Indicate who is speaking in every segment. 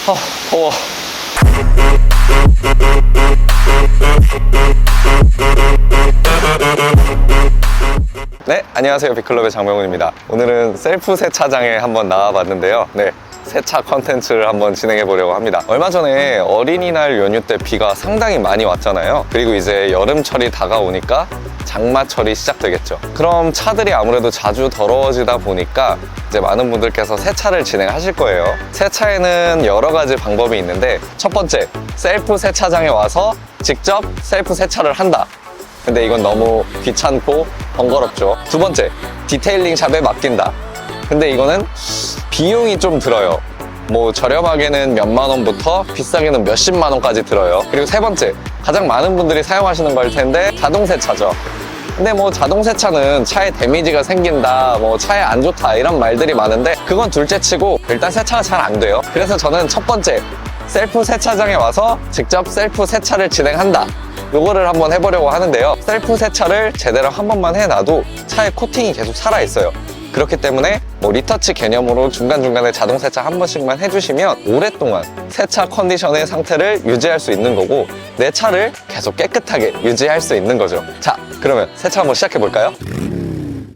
Speaker 1: 더워. 네, 안녕하세요. 빅클럽의 장명훈입니다. 오늘은 셀프 세차장에 한번 나와봤는데요. 네, 세차 컨텐츠를 한번 진행해 보려고 합니다. 얼마 전에 어린이날 연휴 때 비가 상당히 많이 왔잖아요. 그리고 이제 여름철이 다가오니까 장마철이 시작되겠죠. 그럼 차들이 아무래도 자주 더러워지다 보니까 이제 많은 분들께서 세차를 진행하실 거예요. 세차에는 여러 가지 방법이 있는데, 첫 번째, 셀프 세차장에 와서 직접 셀프 세차를 한다. 근데 이건 너무 귀찮고 번거롭죠. 두 번째, 디테일링 샵에 맡긴다. 근데 이거는 비용이 좀 들어요. 뭐 저렴하게는 몇만 원부터 비싸게는 몇십만 원까지 들어요. 그리고 세 번째, 가장 많은 분들이 사용하시는 걸 텐데, 자동 세차죠. 근데 뭐 자동 세차는 차에 데미지가 생긴다, 뭐 차에 안 좋다, 이런 말들이 많은데, 그건 둘째 치고 일단 세차가 잘 안 돼요. 그래서 저는 첫 번째, 셀프 세차장에 와서 직접 셀프 세차를 진행한다, 요거를 한번 해보려고 하는데요. 셀프 세차를 제대로 한 번만 해놔도 차에 코팅이 계속 살아있어요. 그렇기 때문에 뭐 리터치 개념으로 중간중간에 자동 세차 한 번씩만 해주시면 오랫동안 세차 컨디션의 상태를 유지할 수 있는 거고, 내 차를 계속 깨끗하게 유지할 수 있는 거죠. 자, 그러면 세차 한번 시작해 볼까요?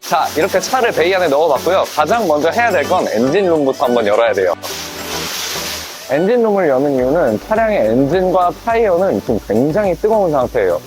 Speaker 1: 자, 이렇게 차를 베이 안에 넣어봤고요. 가장 먼저 해야 될 건 엔진룸부터 한번 열어야 돼요. 엔진룸을 여는 이유는 차량의 엔진과 타이어는 지금 굉장히 뜨거운 상태예요.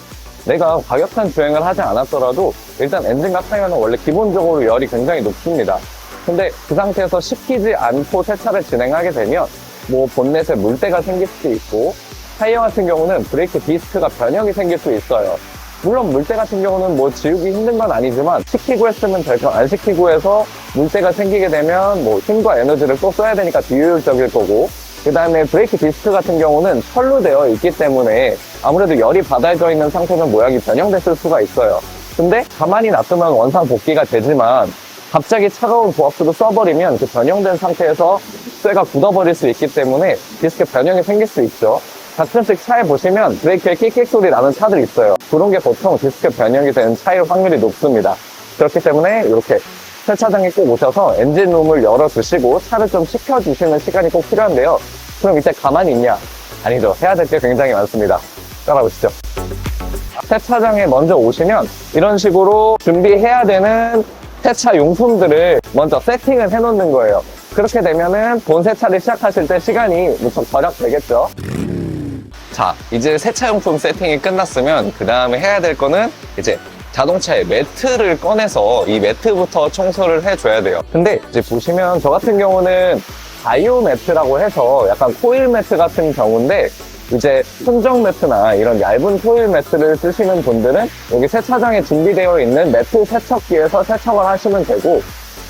Speaker 1: 내가 과격한 주행을 하지 않았더라도 일단 엔진과 타이어는 원래 기본적으로 열이 굉장히 높습니다. 근데 그 상태에서 식히지 않고 세차를 진행하게 되면 뭐 본넷에 물때가 생길 수도 있고, 타이어 같은 경우는 브레이크 디스크가 변형이 생길 수 있어요. 물론 물때 같은 경우는 뭐 지우기 힘든 건 아니지만, 시키고 했으면 될 거 안 시키고 해서 물때가 생기게 되면 뭐 힘과 에너지를 또 써야 되니까 비효율적일 거고, 그 다음에 브레이크 디스크 같은 경우는 철로 되어 있기 때문에 아무래도 열이 받아져 있는 상태는 모양이 변형됐을 수가 있어요. 근데 가만히 놔두면 원상 복귀가 되지만, 갑자기 차가운 고압수를 써버리면 그 변형된 상태에서 쇠가 굳어버릴 수 있기 때문에 디스크 변형이 생길 수 있죠. 가끔씩 차에 보시면 브레이크에 끽끽 소리 나는 차들 있어요. 그런 게 보통 디스크 변형이 되는 차일 확률이 높습니다. 그렇기 때문에 이렇게 세차장에 꼭 오셔서 엔진룸을 열어두시고 차를 좀 식혀주시는 시간이 꼭 필요한데요. 그럼 이제 가만히 있냐? 아니죠. 해야 될 게 굉장히 많습니다. 따라오시죠. 세차장에 먼저 오시면 이런 식으로 준비해야 되는 세차 용품들을 먼저 세팅을 해놓는 거예요. 그렇게 되면은 본 세차를 시작하실 때 시간이 무척 절약되겠죠. 자, 이제 세차용품 세팅이 끝났으면 그 다음에 해야 될 거는 이제 자동차의 매트를 꺼내서 이 매트부터 청소를 해줘야 돼요. 근데 이제 보시면 저 같은 경우는 바이오 매트라고 해서 약간 코일 매트 같은 경우인데, 이제 순정 매트나 이런 얇은 코일 매트를 쓰시는 분들은 여기 세차장에 준비되어 있는 매트 세척기에서 세척을 하시면 되고,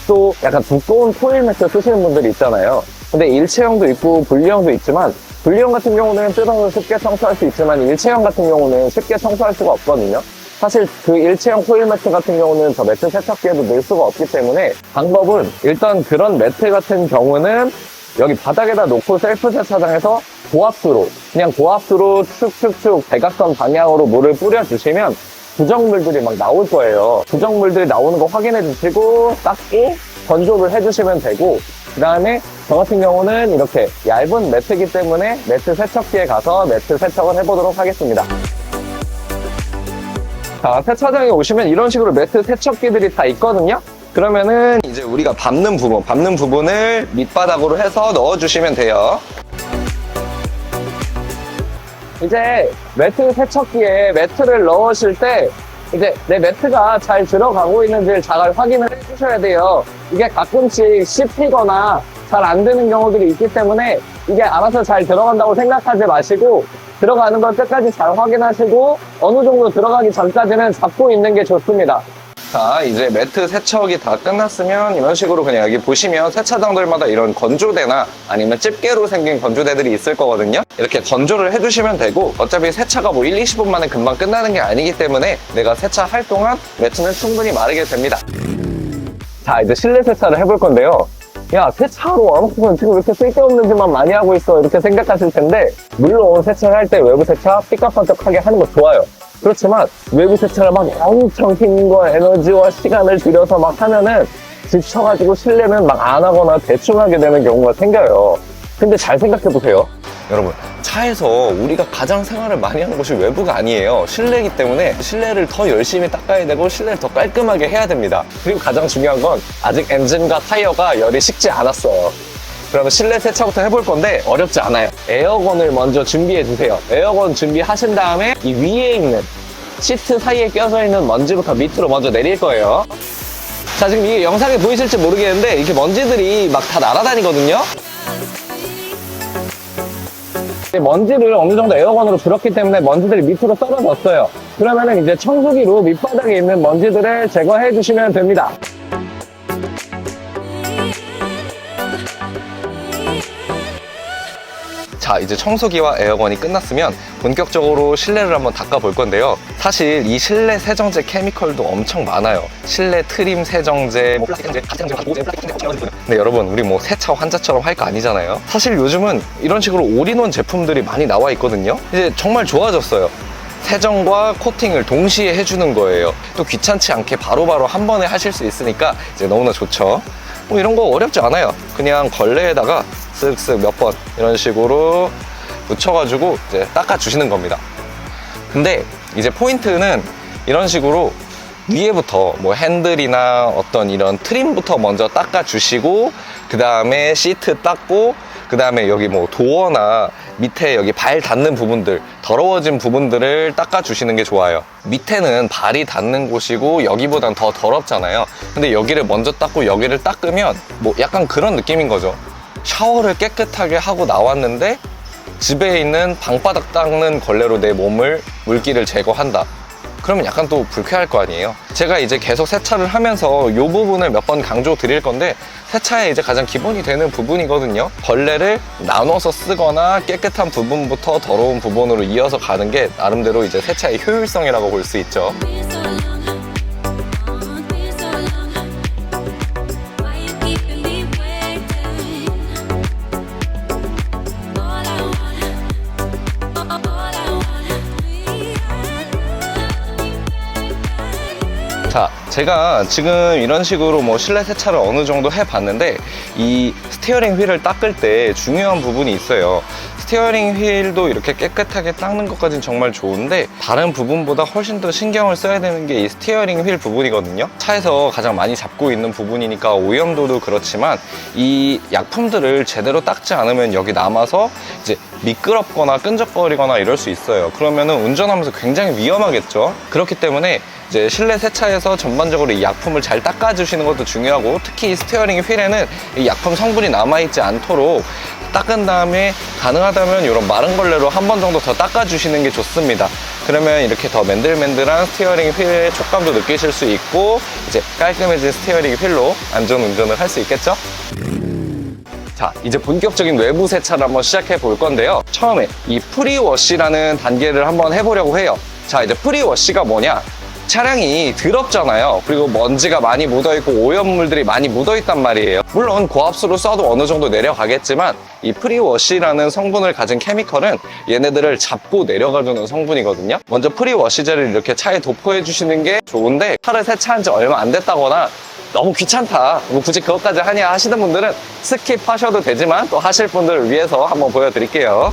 Speaker 1: 또 약간 두꺼운 코일 매트 쓰시는 분들이 있잖아요. 근데 일체형도 있고 분리형도 있지만, 분리형 같은 경우는 뜯어서 쉽게 청소할 수 있지만 일체형 같은 경우는 쉽게 청소할 수가 없거든요. 사실 그 일체형 코일 매트 같은 경우는 저 매트 세척기에도 넣을 수가 없기 때문에, 방법은 일단 그런 매트 같은 경우는 여기 바닥에다 놓고 셀프 세차장에서 그냥 고압수로 축축축 대각선 방향으로 물을 뿌려주시면 부정물들이 막 나올 거예요. 부정물들이 나오는 거 확인해 주시고 닦고 건조를 해주시면 되고, 그 다음에 저 같은 경우는 이렇게 얇은 매트이기 때문에 매트 세척기에 가서 매트 세척을 해보도록 하겠습니다. 자, 세차장에 오시면 이런 식으로 매트 세척기들이 다 있거든요. 그러면은 이제 우리가 밟는 부분을 밑바닥으로 해서 넣어주시면 돼요. 이제 매트 세척기에 매트를 넣으실 때 이제 내 매트가 잘 들어가고 있는지를 잘 확인을 해주셔야 돼요. 이게 가끔씩 씹히거나 잘 안 되는 경우들이 있기 때문에 이게 알아서 잘 들어간다고 생각하지 마시고, 들어가는 걸 끝까지 잘 확인하시고 어느 정도 들어가기 전까지는 잡고 있는 게 좋습니다. 자, 이제 매트 세척이 다 끝났으면 이런 식으로 그냥 여기 보시면 세차장들마다 이런 건조대나 아니면 집게로 생긴 건조대들이 있을 거거든요. 이렇게 건조를 해주시면 되고, 어차피 세차가 뭐 1, 20분 만에 금방 끝나는 게 아니기 때문에 내가 세차할 동안 매트는 충분히 마르게 됩니다. 자, 이제 실내 세차를 해볼 건데요. 야, 세차하러 와놓고는 지금 왜 이렇게 쓸데없는 짓만 많이 하고 있어, 이렇게 생각하실 텐데, 물론 세차를 할 때 외부 세차 삐까뻔쩍하게 하는 거 좋아요. 그렇지만 외부 세차를 막 엄청 힘과 에너지와 시간을 들여서 막 하면은 지쳐가지고 실내는 막 안 하거나 대충 하게 되는 경우가 생겨요. 근데 잘 생각해보세요. 여러분, 차에서 우리가 가장 생활을 많이 하는 곳이 외부가 아니에요. 실내이기 때문에 실내를 더 열심히 닦아야 되고 실내를 더 깔끔하게 해야 됩니다. 그리고 가장 중요한 건 아직 엔진과 타이어가 열이 식지 않았어요. 그러면 실내 세차부터 해볼 건데 어렵지 않아요. 에어건을 먼저 준비해 주세요. 에어건 준비하신 다음에 이 위에 있는 시트 사이에 껴져 있는 먼지부터 밑으로 먼저 내릴 거예요. 자, 지금 이게 영상에 보이실지 모르겠는데 이렇게 먼지들이 막 다 날아다니거든요. 먼지를 어느 정도 에어건으로 줄었기 때문에 먼지들이 밑으로 떨어졌어요. 그러면은 이제 청소기로 밑바닥에 있는 먼지들을 제거해 주시면 됩니다. 자, 이제 청소기와 에어건이 끝났으면 본격적으로 실내를 한번 닦아 볼 건데요. 사실 이 실내 세정제 케미컬도 엄청 많아요. 실내 트림 세정제, 플라스틱 세정제, 가스 세정제, 플라스틱 세정제. 근데 여러분, 우리 뭐 세차 환자처럼 할 거 아니잖아요. 사실 요즘은 이런 식으로 올인원 제품들이 많이 나와 있거든요. 이제 정말 좋아졌어요. 세정과 코팅을 동시에 해주는 거예요. 또 귀찮지 않게 바로바로 한 번에 하실 수 있으니까 이제 너무나 좋죠. 뭐 이런 거 어렵지 않아요. 그냥 걸레에다가 쓱쓱 몇 번 이런 식으로 묻혀가지고 이제 닦아주시는 겁니다. 근데 이제 포인트는 이런 식으로 위에부터 뭐 핸들이나 어떤 이런 트림부터 먼저 닦아주시고 그 다음에 시트 닦고 그 다음에 여기 뭐 도어나 밑에 여기 발 닿는 부분들, 더러워진 부분들을 닦아주시는 게 좋아요. 밑에는 발이 닿는 곳이고 여기보단 더 더럽잖아요. 근데 여기를 먼저 닦고 여기를 닦으면 뭐 약간 그런 느낌인 거죠. 샤워를 깨끗하게 하고 나왔는데 집에 있는 방바닥 닦는 걸레로 내 몸을 물기를 제거한다. 그러면 약간 또 불쾌할 거 아니에요. 제가 이제 계속 세차를 하면서 이 부분을 몇 번 강조 드릴 건데 세차에 이제 가장 기본이 되는 부분이거든요. 걸레를 나눠서 쓰거나 깨끗한 부분부터 더러운 부분으로 이어서 가는 게 나름대로 이제 세차의 효율성이라고 볼 수 있죠. 자, 제가 지금 이런 식으로 뭐 실내 세차를 어느 정도 해봤는데 이 스티어링 휠을 닦을 때 중요한 부분이 있어요. 스티어링 휠도 이렇게 깨끗하게 닦는 것까지는 정말 좋은데 다른 부분보다 훨씬 더 신경을 써야 되는 게 이 스티어링 휠 부분이거든요. 차에서 가장 많이 잡고 있는 부분이니까 오염도도 그렇지만 이 약품들을 제대로 닦지 않으면 여기 남아서 이제 미끄럽거나 끈적거리거나 이럴 수 있어요. 그러면은 운전하면서 굉장히 위험하겠죠. 그렇기 때문에 이제 실내 세차에서 전반적으로 이 약품을 잘 닦아주시는 것도 중요하고 특히 이 스티어링 휠에는 이 약품 성분이 남아있지 않도록 닦은 다음에 가능하다면 이런 마른 걸레로 한 번 정도 더 닦아주시는 게 좋습니다. 그러면 이렇게 더 맨들맨들한 스티어링 휠의 촉감도 느끼실 수 있고 이제 깔끔해진 스티어링 휠로 안전 운전을 할 수 있겠죠? 자, 이제 본격적인 외부 세차를 한번 시작해 볼 건데요. 처음에 이 프리워시라는 단계를 한번 해보려고 해요. 자, 이제 프리워시가 뭐냐? 차량이 더럽잖아요. 그리고 먼지가 많이 묻어있고 오염물들이 많이 묻어있단 말이에요. 물론 고압수로 쏴도 어느 정도 내려가겠지만 이 프리워시라는 성분을 가진 케미컬은 얘네들을 잡고 내려가주는 성분이거든요. 먼저 프리워시제를 이렇게 차에 도포해 주시는 게 좋은데 차를 세차한 지 얼마 안 됐다거나 너무 귀찮다, 뭐 굳이 그것까지 하냐 하시는 분들은 스킵하셔도 되지만 또 하실 분들을 위해서 한번 보여드릴게요.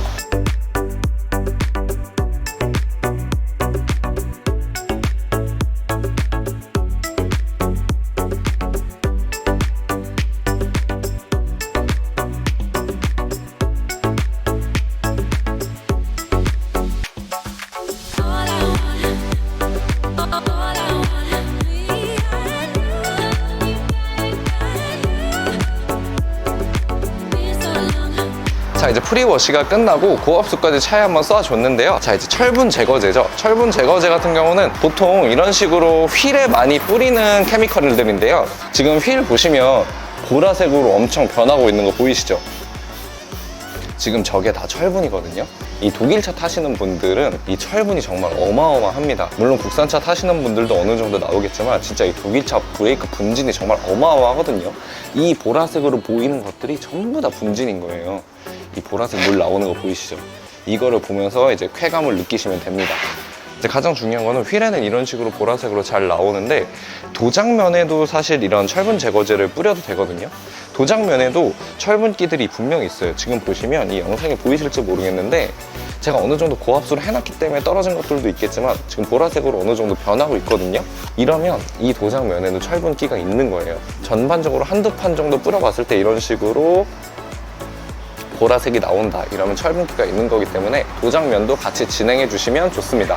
Speaker 1: 자, 이제 프리워시가 끝나고 고압수까지 차에 한번 쏴줬는데요. 자, 이제 철분 제거제죠. 철분 제거제 같은 경우는 보통 이런 식으로 휠에 많이 뿌리는 케미컬들인데요. 지금 휠 보시면 보라색으로 엄청 변하고 있는 거 보이시죠? 지금 저게 다 철분이거든요. 이 독일차 타시는 분들은 이 철분이 정말 어마어마합니다. 물론 국산차 타시는 분들도 어느 정도 나오겠지만 진짜 이 독일차 브레이크 분진이 정말 어마어마하거든요. 이 보라색으로 보이는 것들이 전부 다 분진인 거예요. 이 보라색 물 나오는 거 보이시죠? 이거를 보면서 이제 쾌감을 느끼시면 됩니다. 이제 가장 중요한 거는 휠에는 이런 식으로 보라색으로 잘 나오는데 도장면에도 사실 이런 철분 제거제를 뿌려도 되거든요. 도장면에도 철분기들이 분명히 있어요. 지금 보시면 이 영상에 보이실지 모르겠는데 제가 어느 정도 고압수를 해놨기 때문에 떨어진 것들도 있겠지만 지금 보라색으로 어느 정도 변하고 있거든요. 이러면 이 도장면에도 철분기가 있는 거예요. 전반적으로 한두 판 정도 뿌려봤을 때 이런 식으로 보라색이 나온다 이러면 철분기가 있는 거기 때문에 도장면도 같이 진행해 주시면 좋습니다.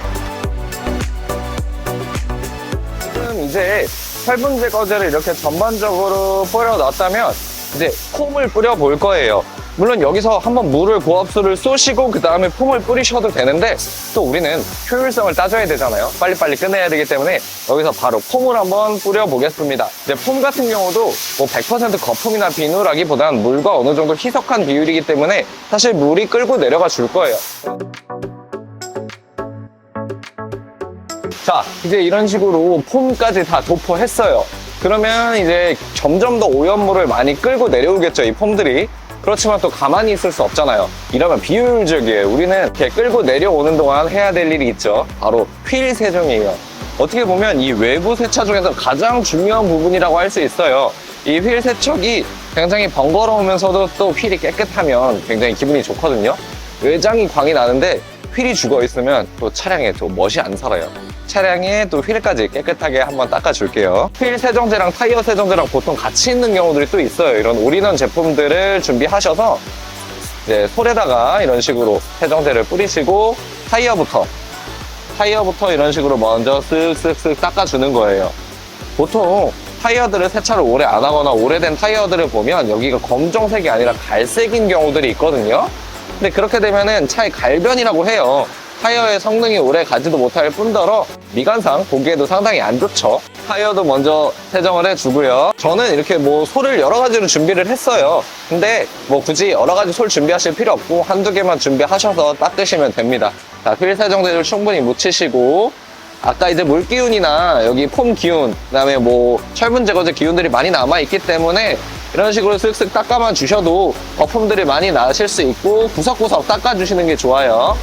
Speaker 1: 지금 이제 철분 제거제를 이렇게 전반적으로 뿌려놨다면 이제 폼을 뿌려 볼 거예요. 물론 여기서 한번 물을 고압수를 쏘시고 그 다음에 폼을 뿌리셔도 되는데 또 우리는 효율성을 따져야 되잖아요. 빨리빨리 끝내야 되기 때문에 여기서 바로 폼을 한번 뿌려 보겠습니다. 이제 폼 같은 경우도 뭐 100% 거품이나 비누라기보단 물과 어느 정도 희석한 비율이기 때문에 사실 물이 끌고 내려가 줄 거예요. 자, 이제 이런 식으로 폼까지 다 도포했어요. 그러면 이제 점점 더 오염물을 많이 끌고 내려오겠죠, 이 폼들이. 그렇지만 또 가만히 있을 수 없잖아요. 이러면 비효율적이에요. 우리는 이렇게 끌고 내려오는 동안 해야 될 일이 있죠. 바로 휠 세정이에요. 어떻게 보면 이 외부 세차 중에서 가장 중요한 부분이라고 할 수 있어요. 이 휠 세척이 굉장히 번거로우면서도 또 휠이 깨끗하면 굉장히 기분이 좋거든요. 외장이 광이 나는데 휠이 죽어 있으면 또 차량에 또 멋이 안 살아요. 차량에 또 휠까지 깨끗하게 한번 닦아줄게요. 휠 세정제랑 타이어 세정제랑 보통 같이 있는 경우들이 또 있어요. 이런 올인원 제품들을 준비하셔서 이제 솔에다가 이런 식으로 세정제를 뿌리시고 타이어부터 이런 식으로 먼저 쓱쓱쓱 닦아주는 거예요. 보통 타이어들을 세차를 오래 안 하거나 오래된 타이어들을 보면 여기가 검정색이 아니라 갈색인 경우들이 있거든요. 근데 그렇게 되면은 차의 갈변이라고 해요. 타이어의 성능이 오래 가지도 못할 뿐더러 미관상 보기에도 상당히 안 좋죠. 타이어도 먼저 세정을 해주고요. 저는 이렇게 뭐 솔을 여러 가지로 준비를 했어요. 근데 뭐 굳이 여러 가지 솔 준비하실 필요 없고 한두 개만 준비하셔서 닦으시면 됩니다. 자, 휠 세정제를 충분히 묻히시고 아까 이제 물 기운이나 여기 폼 기운, 그다음에 뭐 철분 제거제 기운들이 많이 남아 있기 때문에 이런 식으로 쓱쓱 닦아만 주셔도 거품들이 많이 나실 수 있고 구석구석 닦아주시는 게 좋아요.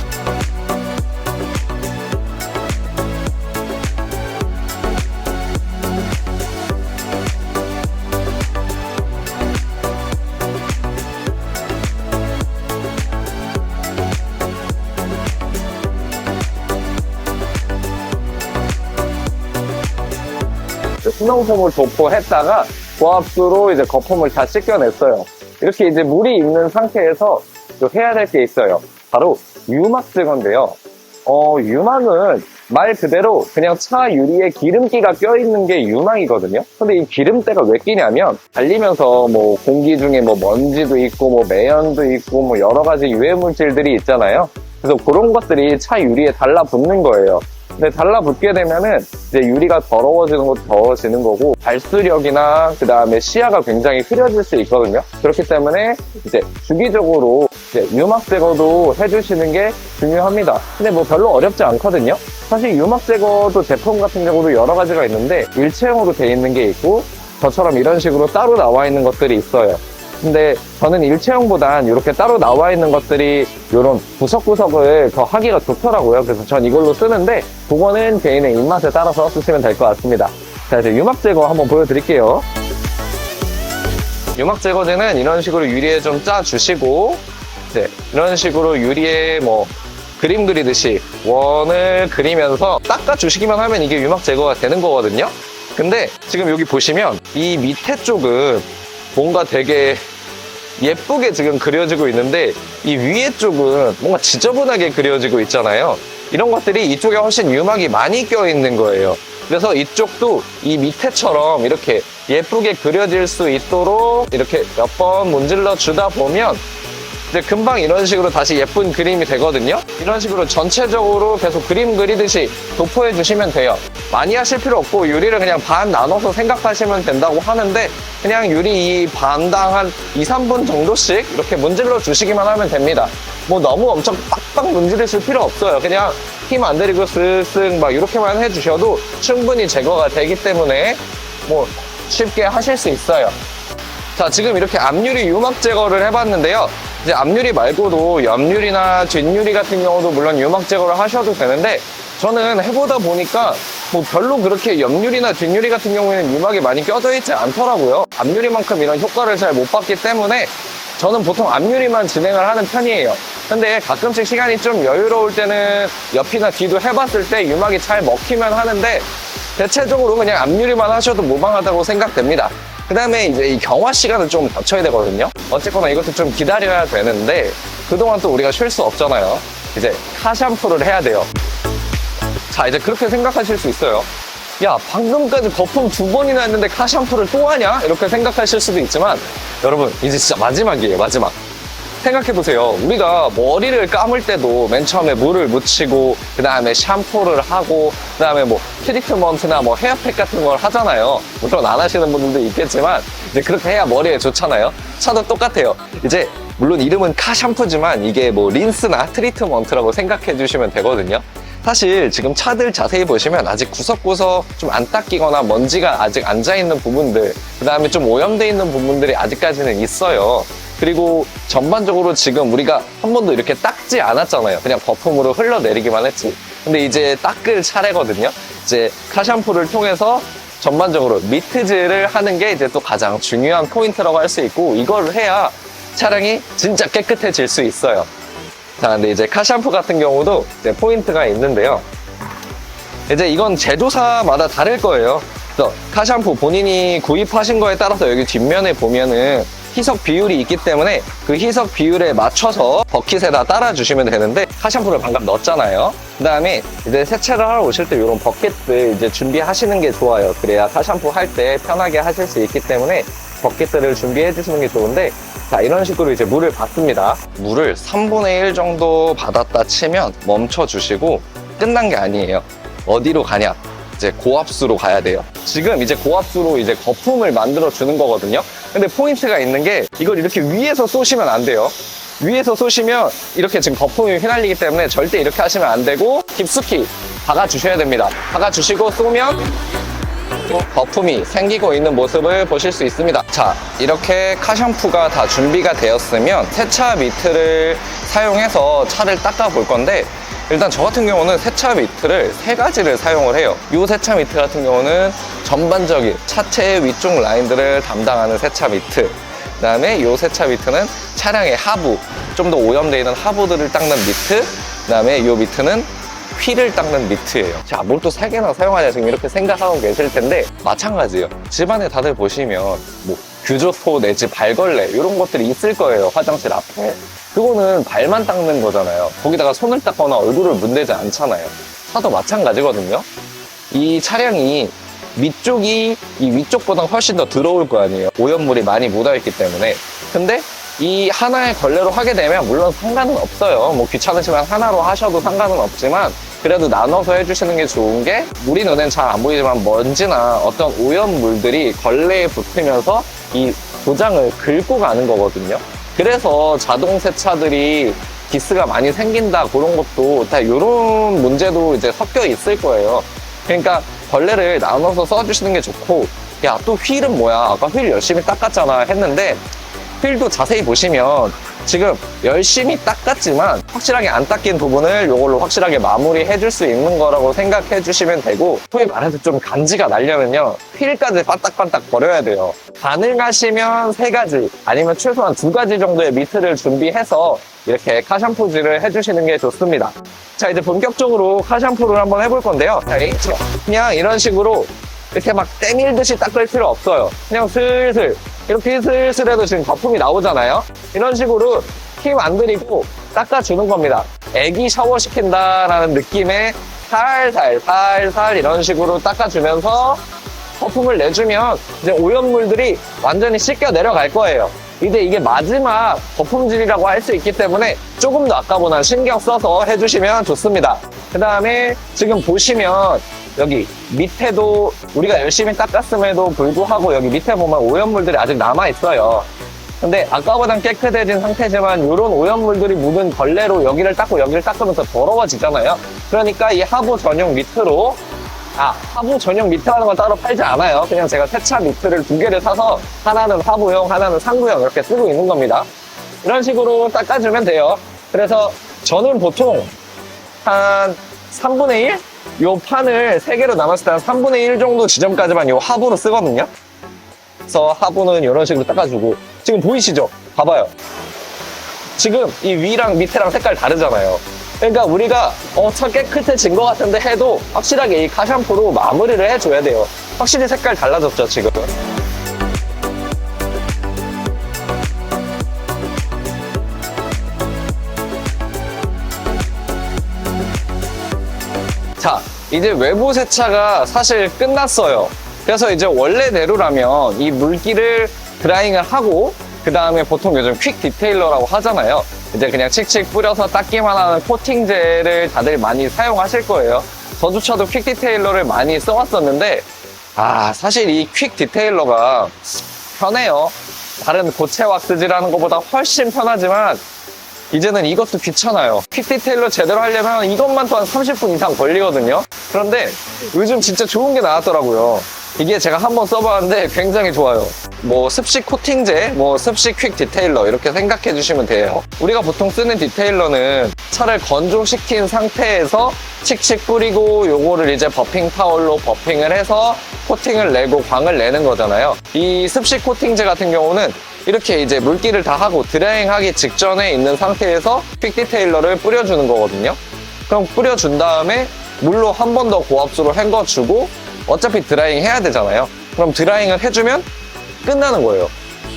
Speaker 1: 수능폼을 도포했다가 고압수로 이제 거품을 다 씻겨냈어요. 이렇게 이제 물이 있는 상태에서 또 해야 될 게 있어요. 바로 유막 제거인데요. 유막은 말 그대로 그냥 차 유리에 기름기가 껴있는 게 유막이거든요. 근데 이 기름때가 왜 끼냐면 달리면서 뭐 공기 중에 뭐 먼지도 있고 뭐 매연도 있고 뭐 여러 가지 유해 물질들이 있잖아요. 그래서 그런 것들이 차 유리에 달라붙는 거예요. 근데 달라붙게 되면은 이제 유리가 더러워지는 것도 더러워지는 거고 발수력이나 그 다음에 시야가 굉장히 흐려질 수 있거든요. 그렇기 때문에 이제 주기적으로 이제 유막 제거도 해주시는 게 중요합니다. 근데 뭐 별로 어렵지 않거든요. 사실 유막 제거도 제품 같은 경우도 여러 가지가 있는데 일체형으로 돼 있는 게 있고 저처럼 이런 식으로 따로 나와 있는 것들이 있어요. 근데 저는 일체형보단 이렇게 따로 나와 있는 것들이 이런 구석구석을 더 하기가 좋더라고요. 그래서 전 이걸로 쓰는데 그거는 개인의 입맛에 따라서 쓰시면 될 것 같습니다. 자, 이제 유막 제거 한번 보여드릴게요. 유막 제거제는 이런 식으로 유리에 좀 짜주시고 이제 이런 식으로 유리에 뭐 그림 그리듯이 원을 그리면서 닦아주시기만 하면 이게 유막 제거가 되는 거거든요. 근데 지금 여기 보시면 이 밑에 쪽은 뭔가 되게 예쁘게 지금 그려지고 있는데 이 위에 쪽은 뭔가 지저분하게 그려지고 있잖아요. 이런 것들이 이쪽에 훨씬 유막이 많이 껴있는 거예요. 그래서 이쪽도 이 밑에처럼 이렇게 예쁘게 그려질 수 있도록 이렇게 몇 번 문질러 주다 보면 이제 금방 이런 식으로 다시 예쁜 그림이 되거든요. 이런 식으로 전체적으로 계속 그림 그리듯이 도포해 주시면 돼요. 많이 하실 필요 없고 유리를 그냥 반 나눠서 생각하시면 된다고 하는데 그냥 유리 이 반당 한 2, 3분 정도씩 이렇게 문질러 주시기만 하면 됩니다. 뭐 너무 엄청 빡빡 문지르실 필요 없어요. 그냥 힘 안 들이고 쓱쓱 막 이렇게만 해주셔도 충분히 제거가 되기 때문에 뭐 쉽게 하실 수 있어요. 자, 지금 이렇게 앞유리 유막 제거를 해봤는데요. 이제 앞유리 말고도 옆유리나 뒷유리 같은 경우도 물론 유막 제거를 하셔도 되는데, 저는 해보다 보니까 뭐 별로 그렇게 옆유리나 뒷유리 같은 경우에는 유막이 많이 껴져 있지 않더라고요. 앞유리만큼 이런 효과를 잘 못 봤기 때문에 저는 보통 앞유리만 진행을 하는 편이에요. 근데 가끔씩 시간이 좀 여유로울 때는 옆이나 뒤도 해봤을 때 유막이 잘 먹히면 하는데, 대체적으로 그냥 앞유리만 하셔도 무방하다고 생각됩니다. 그 다음에 이제 이 경화 시간을 좀 낮춰야 되거든요. 어쨌거나 이것도 좀 기다려야 되는데, 그동안 또 우리가 쉴 수 없잖아요. 이제 카 샴푸를 해야 돼요. 자, 이제 그렇게 생각하실 수 있어요. 야, 방금까지 거품 2번이나 했는데 카 샴푸를 또 하냐? 이렇게 생각하실 수도 있지만, 여러분, 이제 진짜 마지막이에요, 마지막. 생각해보세요. 우리가 머리를 감을 때도 맨 처음에 물을 묻히고, 그 다음에 샴푸를 하고, 그 다음에 뭐 트리트먼트나 뭐 헤어팩 같은 걸 하잖아요. 물론 안 하시는 분들도 있겠지만, 이제 그렇게 해야 머리에 좋잖아요. 차도 똑같아요. 이제 물론 이름은 카 샴푸지만 이게 뭐 린스나 트리트먼트라고 생각해 주시면 되거든요. 사실 지금 차들 자세히 보시면 아직 구석구석 좀 안 닦이거나 먼지가 아직 앉아있는 부분들, 그 다음에 좀 오염돼 있는 부분들이 아직까지는 있어요. 그리고 전반적으로 지금 우리가 한 번도 이렇게 닦지 않았잖아요. 그냥 거품으로 흘러내리기만 했지. 근데 이제 닦을 차례거든요. 이제 카 샴푸를 통해서 전반적으로 미트질을 하는 게 이제 또 가장 중요한 포인트라고 할 수 있고, 이걸 해야 차량이 진짜 깨끗해질 수 있어요. 자, 근데 이제 카 샴푸 같은 경우도 이제 포인트가 있는데요. 이제 이건 제조사마다 다를 거예요. 그래서 카 샴푸 본인이 구입하신 거에 따라서 여기 뒷면에 보면은 희석 비율이 있기 때문에 그 희석 비율에 맞춰서 버킷에다 따라주시면 되는데, 카 샴푸를 방금 넣었잖아요. 그 다음에 이제 세차를 하러 오실 때 이런 버킷들 이제 준비하시는 게 좋아요. 그래야 카 샴푸 할 때 편하게 하실 수 있기 때문에 버킷들을 준비해 주시는 게 좋은데, 자, 이런 식으로 이제 물을 받습니다. 물을 3분의 1 정도 받았다 치면 멈춰 주시고, 끝난 게 아니에요. 어디로 가냐? 이제 고압수로 가야 돼요. 지금 이제 고압수로 이제 거품을 만들어 주는 거거든요. 근데 포인트가 있는 게, 이걸 이렇게 위에서 쏘시면 안 돼요. 위에서 쏘시면 이렇게 지금 거품이 휘날리기 때문에 절대 이렇게 하시면 안 되고, 깊숙이 박아주셔야 됩니다. 박아주시고 쏘면 거품이 생기고 있는 모습을 보실 수 있습니다. 자, 이렇게 카 샴푸가 다 준비가 되었으면 세차 미트를 사용해서 차를 닦아 볼 건데, 일단 저 같은 경우는 세차 미트를 3가지를 사용을 해요. 이 세차 미트 같은 경우는 전반적인 차체 위쪽 라인들을 담당하는 세차 미트, 그 다음에 이 세차 미트는 차량의 하부, 좀 더 오염되어 있는 하부들을 닦는 미트, 그 다음에 이 미트는 휠을 닦는 미트예요. 자, 뭘 또 3개나 사용하냐 지금 이렇게 생각하고 계실 텐데, 마찬가지예요. 집안에 다들 보시면 뭐 규조토 내지 발걸레 이런 것들이 있을 거예요. 화장실 앞에. 그거는 발만 닦는 거잖아요. 거기다가 손을 닦거나 얼굴을 문대지 않잖아요. 차도 마찬가지거든요. 이 차량이 밑쪽이 이 위쪽보다 훨씬 더 더러울 거 아니에요. 오염물이 많이 묻어있기 때문에. 근데 이 하나의 걸레로 하게 되면 물론 상관은 없어요. 뭐 귀찮으시면 하나로 하셔도 상관은 없지만, 그래도 나눠서 해주시는 게 좋은 게, 우리 눈엔 잘 안 보이지만 먼지나 어떤 오염물들이 걸레에 붙으면서 이 도장을 긁고 가는 거거든요. 그래서 자동 세차들이 기스가 많이 생긴다, 그런 것도 다 이런 문제도 이제 섞여 있을 거예요. 그러니까 걸레를 나눠서 써주시는 게 좋고, 야, 또 휠은 뭐야? 아까 휠 열심히 닦았잖아 했는데, 휠도 자세히 보시면 지금 열심히 닦았지만 확실하게 안 닦인 부분을 이걸로 확실하게 마무리해 줄 수 있는 거라고 생각해 주시면 되고, 소위 말해서 좀 간지가 나려면요, 휠까지 빠딱빠딱 버려야 돼요. 가능하시면 3가지 아니면 최소한 2가지 정도의 미트를 준비해서 이렇게 카 샴푸질을 해주시는 게 좋습니다. 자, 이제 본격적으로 카 샴푸를 한번 해볼 건데요. 자, 그냥 이런 식으로 이렇게 막 때밀듯이 닦을 필요 없어요. 그냥 슬슬 이렇게 슬슬 해도 지금 거품이 나오잖아요. 이런 식으로 힘 안 들이고 닦아주는 겁니다. 애기 샤워시킨다라는 느낌에 살살 이런 식으로 닦아주면서 거품을 내주면 이제 오염물들이 완전히 씻겨 내려갈 거예요. 이제 이게 마지막 거품질이라고 할 수 있기 때문에 조금 더 아까보다 신경 써서 해주시면 좋습니다. 그 다음에 지금 보시면 여기 밑에도 우리가 열심히 닦았음에도 불구하고 여기 밑에 보면 오염물들이 아직 남아있어요. 근데 아까보단 깨끗해진 상태지만 이런 오염물들이 묻은 걸레로 여기를 닦고 여기를 닦으면서 더러워지잖아요. 그러니까 이 하부 전용 미트로, 하부 전용 미트라는 건 따로 팔지 않아요. 그냥 제가 세차 미트를 2개를 사서 하나는 하부용, 하나는 상부용 이렇게 쓰고 있는 겁니다. 이런 식으로 닦아주면 돼요. 그래서 저는 보통 한 3분의 1? 요 판을 3개로 나눴을 때 한 3분의 1 정도 지점까지만 요 하부로 쓰거든요. 그래서 하부는 이런 식으로 닦아주고, 지금 보이시죠? 봐봐요. 지금 이 위랑 밑에랑 색깔 다르잖아요. 그러니까 우리가 차 깨끗해진 것 같은데 해도 확실하게 이 카샴푸로 마무리를 해줘야 돼요. 확실히 색깔 달라졌죠, 지금. 자, 이제 외부 세차가 사실 끝났어요. 그래서 이제 원래대로라면 이 물기를 드라잉을 하고, 그 다음에 보통 요즘 퀵 디테일러라고 하잖아요. 이제 그냥 칙칙 뿌려서 닦기만 하는 코팅제를 다들 많이 사용하실 거예요. 저조차도 퀵 디테일러를 많이 써왔었는데, 사실 이 퀵 디테일러가 편해요. 다른 고체 왁스질하는 것보다 훨씬 편하지만, 이제는 이것도 귀찮아요. 퀵 디테일러 제대로 하려면 이것만 또한 30분 이상 걸리거든요. 그런데 요즘 진짜 좋은 게 나왔더라고요. 이게 제가 한번 써봤는데 굉장히 좋아요. 뭐 습식 코팅제, 뭐 습식 퀵 디테일러 이렇게 생각해 주시면 돼요. 우리가 보통 쓰는 디테일러는 차를 건조시킨 상태에서 칙칙 뿌리고 요거를 이제 버핑 타올로 버핑을 해서 코팅을 내고 광을 내는 거잖아요. 이 습식 코팅제 같은 경우는 이렇게 이제 물기를 다 하고 드라잉 하기 직전에 있는 상태에서 퀵 디테일러를 뿌려주는 거거든요. 그럼 뿌려준 다음에 물로 한 번 더 고압수로 헹궈주고 어차피 드라잉 해야 되잖아요. 그럼 드라잉을 해주면 끝나는 거예요.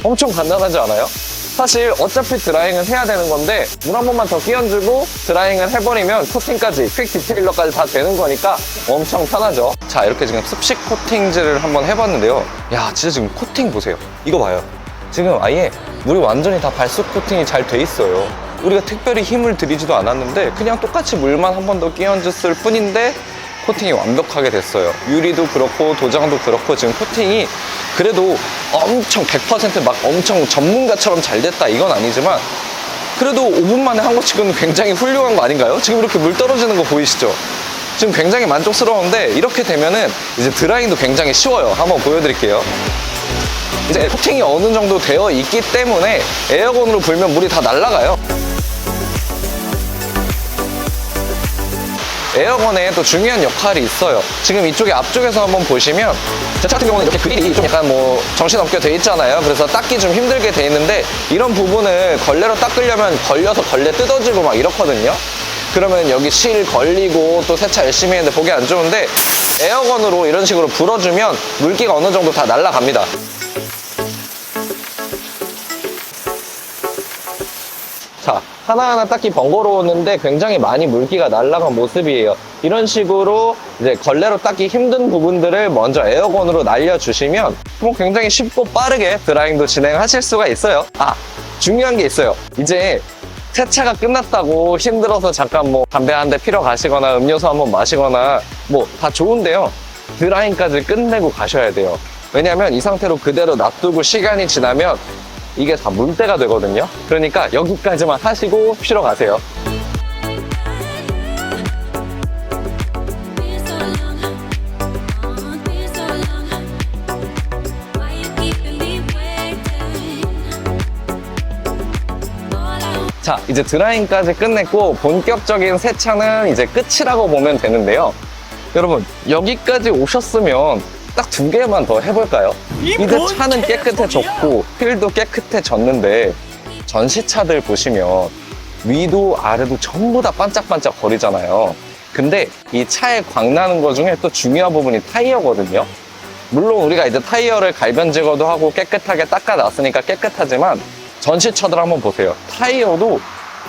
Speaker 1: 엄청 간단하지 않아요? 사실 어차피 드라잉은 해야 되는 건데 물 한 번만 더 끼얹주고 드라잉을 해버리면 코팅까지 퀵 디테일러까지 다 되는 거니까 엄청 편하죠. 자, 이렇게 지금 습식 코팅제를 한번 해봤는데요. 야, 진짜 지금 코팅 보세요. 이거 봐요. 지금 아예 물이 완전히 다 발수 코팅이 잘 돼 있어요. 우리가 특별히 힘을 들이지도 않았는데 그냥 똑같이 물만 한 번 더 끼얹었을 뿐인데 코팅이 완벽하게 됐어요. 유리도 그렇고 도장도 그렇고 지금 코팅이 그래도 엄청 100% 막 엄청 전문가처럼 잘 됐다 이건 아니지만 그래도 5분 만에 한 거 치고는 굉장히 훌륭한 거 아닌가요? 지금 이렇게 물 떨어지는 거 보이시죠? 지금 굉장히 만족스러운데 이렇게 되면은 이제 드라잉도 굉장히 쉬워요. 한번 보여드릴게요. 이제 코팅이 어느 정도 되어 있기 때문에 에어건으로 불면 물이 다 날아가요. 에어건에 또 중요한 역할이 있어요. 지금 이쪽에 앞쪽에서 한번 보시면 제 차 같은 경우는 이렇게 그릴이 좀 약간 뭐 정신없게 돼 있잖아요. 그래서 닦기 좀 힘들게 돼 있는데 이런 부분을 걸레로 닦으려면 걸려서 걸레 뜯어지고 막 이렇거든요. 그러면 여기 실 걸리고 또 세차 열심히 했는데 보기 안 좋은데 에어건으로 이런 식으로 불어주면 물기가 어느 정도 다 날아갑니다. 자, 하나하나 닦기 번거로웠는데 굉장히 많이 물기가 날아간 모습이에요. 이런 식으로 이제 걸레로 닦기 힘든 부분들을 먼저 에어건으로 날려주시면 뭐 굉장히 쉽고 빠르게 드라잉도 진행하실 수가 있어요. 중요한 게 있어요. 이제 세차가 끝났다고 힘들어서 잠깐 뭐 담배 한 대 피러 가시거나 음료수 한번 마시거나 뭐 다 좋은데요. 드라잉까지 끝내고 가셔야 돼요. 왜냐면 이 상태로 그대로 놔두고 시간이 지나면 이게 다 물때가 되거든요. 그러니까 여기까지만 하시고 쉬러 가세요. 자, 이제 드라잉까지 끝냈고 본격적인 세차는 이제 끝이라고 보면 되는데요. 여러분, 여기까지 오셨으면 딱 2개만 더 해볼까요? 이제 차는 깨끗해졌고 휠도 깨끗해졌는데 전시차들 보시면 위도 아래도 전부 다 반짝반짝 거리잖아요. 근데 이 차에 광나는 것 중에 또 중요한 부분이 타이어거든요. 물론 우리가 이제 타이어를 갈변 제거도 하고 깨끗하게 닦아놨으니까 깨끗하지만 전시차들 한번 보세요. 타이어도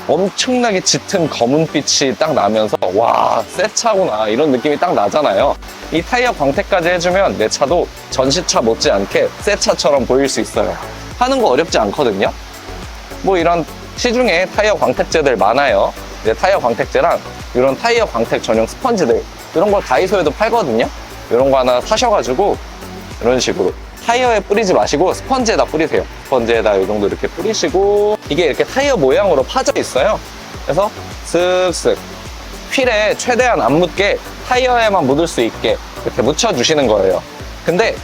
Speaker 1: 엄청나게 짙은 검은빛이 딱 나면서 와, 새 차구나 이런 느낌이 딱 나잖아요. 이 타이어 광택까지 해주면 내 차도 전시차 못지않게 새 차처럼 보일 수 있어요. 하는 거 어렵지 않거든요. 뭐 이런 시중에 타이어 광택제들 많아요. 이제 타이어 광택제랑 이런 타이어 광택 전용 스펀지들 이런 걸 다이소에도 팔거든요. 이런 거 하나 사셔가지고 이런 식으로 타이어에 뿌리지 마시고 스펀지에다 뿌리세요. 스펀지에다 이 정도 이렇게 뿌리시고 이게 이렇게 타이어 모양으로 파져 있어요. 그래서 쓱쓱 휠에 최대한 안 묻게 타이어에만 묻을 수 있게 이렇게 묻혀주시는 거예요. 근데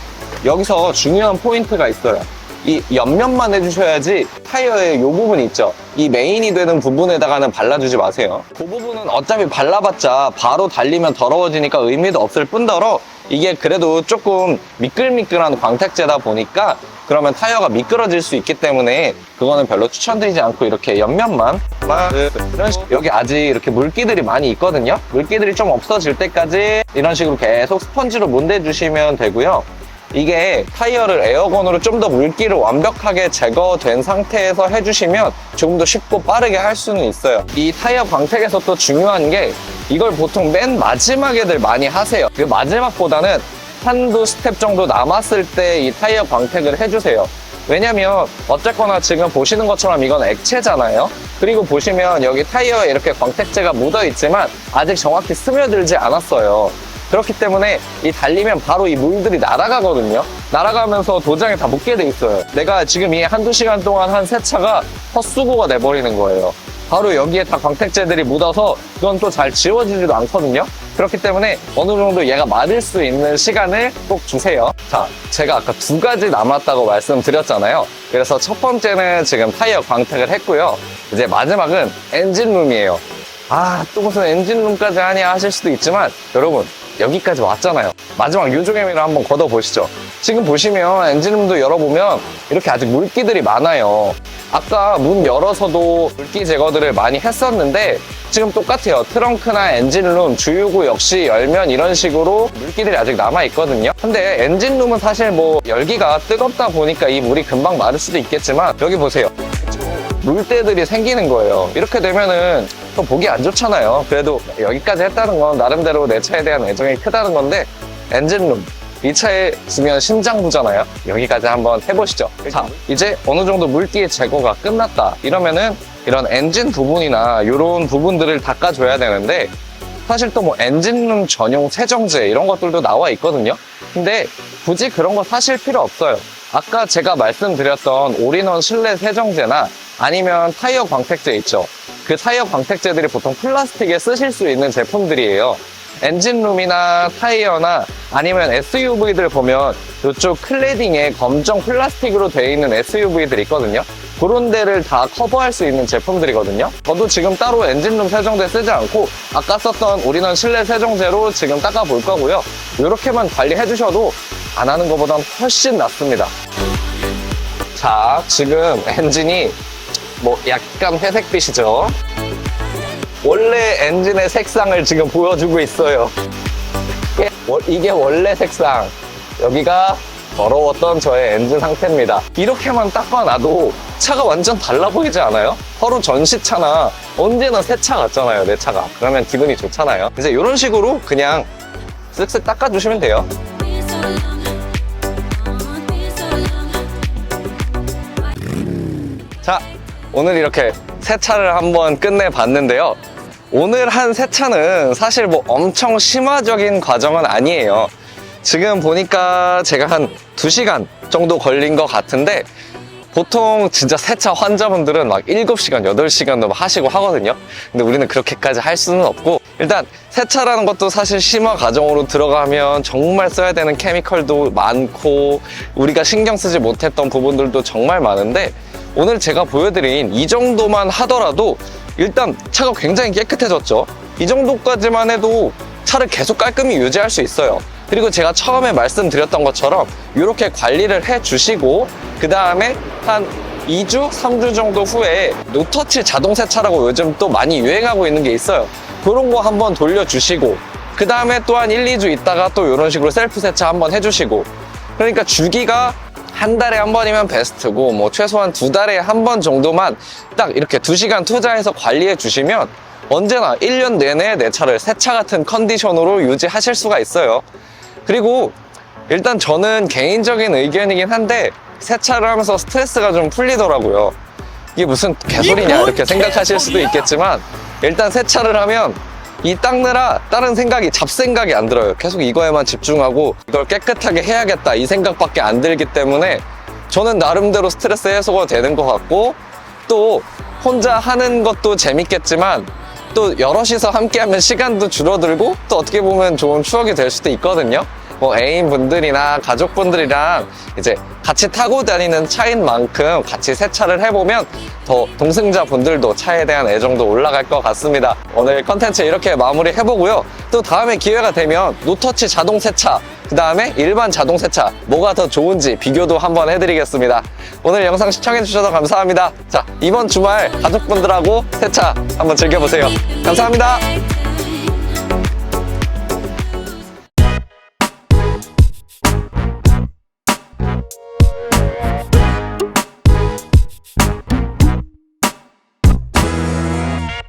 Speaker 1: 여기서 중요한 포인트가 있어요. 이 옆면만 해주셔야지 타이어의 이 부분 있죠? 이 메인이 되는 부분에다가는 발라주지 마세요. 그 부분은 어차피 발라봤자 바로 달리면 더러워지니까 의미도 없을 뿐더러 이게 그래도 조금 미끌미끌한 광택제다 보니까 그러면 타이어가 미끄러질 수 있기 때문에 그거는 별로 추천드리지 않고 이렇게 옆면만 이런 식으로 여기 아직 이렇게 물기들이 많이 있거든요. 물기들이 좀 없어질 때까지 이런 식으로 계속 스펀지로 문대주시면 되고요. 이게 타이어를 에어건으로 좀 더 물기를 완벽하게 제거된 상태에서 해주시면 조금 더 쉽고 빠르게 할 수는 있어요. 이 타이어 광택에서 또 중요한 게 이걸 보통 맨 마지막에들 많이 하세요. 그 마지막보다는 한두 스텝 정도 남았을 때 이 타이어 광택을 해주세요. 왜냐면 어쨌거나 지금 보시는 것처럼 이건 액체잖아요. 그리고 보시면 여기 타이어에 이렇게 광택제가 묻어 있지만 아직 정확히 스며들지 않았어요. 그렇기 때문에 이 달리면 바로 이 물들이 날아가거든요. 날아가면서 도장에 다 묻게 돼 있어요. 내가 지금 이 한두 시간 동안 한 세차가 헛수고가 돼버리는 거예요. 바로 여기에 다 광택제들이 묻어서 그건 또 잘 지워지지도 않거든요. 그렇기 때문에 어느 정도 얘가 마를 수 있는 시간을 꼭 주세요. 자, 제가 아까 두 가지 남았다고 말씀드렸잖아요. 그래서 첫 번째는 지금 타이어 광택을 했고요. 이제 마지막은 엔진룸이에요. 아, 또 무슨 엔진룸까지 하냐 하실 수도 있지만 여러분 여기까지 왔잖아요. 마지막 유종의미를 한번 걷어보시죠. 지금 보시면 엔진룸도 열어보면 이렇게 아직 물기들이 많아요. 아까 문 열어서도 물기 제거들을 많이 했었는데 지금 똑같아요. 트렁크나 엔진룸, 주유구 역시 열면 이런 식으로 물기들이 아직 남아있거든요. 근데 엔진룸은 사실 뭐 열기가 뜨겁다 보니까 이 물이 금방 마를 수도 있겠지만 여기 보세요. 물때들이 생기는 거예요. 이렇게 되면은 또 보기 안 좋잖아요. 그래도 여기까지 했다는 건 나름대로 내 차에 대한 애정이 크다는 건데 엔진룸, 이 차에 있으면 심장부잖아요. 여기까지 한번 해보시죠. 자, 이제 어느 정도 물기 제거가 끝났다. 이러면은 이런 엔진 부분이나 이런 부분들을 닦아줘야 되는데 사실 또 뭐 엔진룸 전용 세정제 이런 것들도 나와 있거든요. 근데 굳이 그런 거 사실 필요 없어요. 아까 제가 말씀드렸던 올인원 실내 세정제나 아니면 타이어 광택제 있죠. 그 타이어 광택제들이 보통 플라스틱에 쓰실 수 있는 제품들이에요. 엔진룸이나 타이어나 아니면 SUV들 보면 이쪽 클래딩에 검정 플라스틱으로 되어 있는 SUV들 있거든요. 그런 데를 다 커버할 수 있는 제품들이거든요. 저도 지금 따로 엔진룸 세정제 쓰지 않고 아까 썼던 올인원 실내 세정제로 지금 닦아볼 거고요. 이렇게만 관리해 주셔도 안 하는 것보단 훨씬 낫습니다. 자, 지금 엔진이 뭐 약간 회색빛이죠. 원래 엔진의 색상을 지금 보여주고 있어요. 이게 원래 색상. 여기가 더러웠던 저의 엔진 상태입니다. 이렇게만 닦아놔도 차가 완전 달라 보이지 않아요? 서로 전시차나 언제나 새 차 같잖아요, 내 차가. 그러면 기분이 좋잖아요. 이제 이런 식으로 그냥 쓱쓱 닦아주시면 돼요. 자, 오늘 이렇게 세차를 한번 끝내봤는데요. 오늘 한 세차는 사실 뭐 엄청 심화적인 과정은 아니에요. 지금 보니까 제가 한 2시간 정도 걸린 것 같은데 보통 진짜 세차 환자분들은 막 7시간, 8시간도 하시고 하거든요. 근데 우리는 그렇게까지 할 수는 없고 일단 세차라는 것도 사실 심화 과정으로 들어가면 정말 써야 되는 케미컬도 많고 우리가 신경 쓰지 못했던 부분들도 정말 많은데 오늘 제가 보여드린 이 정도만 하더라도 일단 차가 굉장히 깨끗해졌죠. 이 정도까지만 해도 차를 계속 깔끔히 유지할 수 있어요. 그리고 제가 처음에 말씀드렸던 것처럼 이렇게 관리를 해주시고 그 다음에 한 2주, 3주 정도 후에 노터치 자동 세차라고 요즘 또 많이 유행하고 있는 게 있어요. 그런 거 한번 돌려주시고 그 다음에 또 한 1, 2주 있다가 또 이런 식으로 셀프 세차 한번 해주시고 그러니까 주기가 한 달에 한 번이면 베스트고 뭐 최소한 2달에 한 번 정도만 딱 이렇게 2시간 투자해서 관리해 주시면 언제나 1년 내내 내 차를 새 차 같은 컨디션으로 유지하실 수가 있어요. 그리고 일단 저는 개인적인 의견이긴 한데 세차를 하면서 스트레스가 좀 풀리더라고요. 이게 무슨 개소리냐 이렇게 생각하실 수도 있겠지만 일단 세차를 하면 이 닦느라 다른 생각이 잡생각이 안 들어요. 계속 이거에만 집중하고 이걸 깨끗하게 해야겠다 이 생각밖에 안 들기 때문에 저는 나름대로 스트레스 해소가 되는 것 같고 또 혼자 하는 것도 재밌겠지만 또 여럿이서 함께하면 시간도 줄어들고 또 어떻게 보면 좋은 추억이 될 수도 있거든요. 뭐 애인분들이나 가족분들이랑 이제 같이 타고 다니는 차인 만큼 같이 세차를 해보면 더 동승자분들도 차에 대한 애정도 올라갈 것 같습니다. 오늘 컨텐츠 이렇게 마무리 해보고요. 또 다음에 기회가 되면 노터치 자동 세차, 그 다음에 일반 자동 세차 뭐가 더 좋은지 비교도 한번 해드리겠습니다. 오늘 영상 시청해주셔서 감사합니다. 자, 이번 주말 가족분들하고 세차 한번 즐겨보세요. 감사합니다.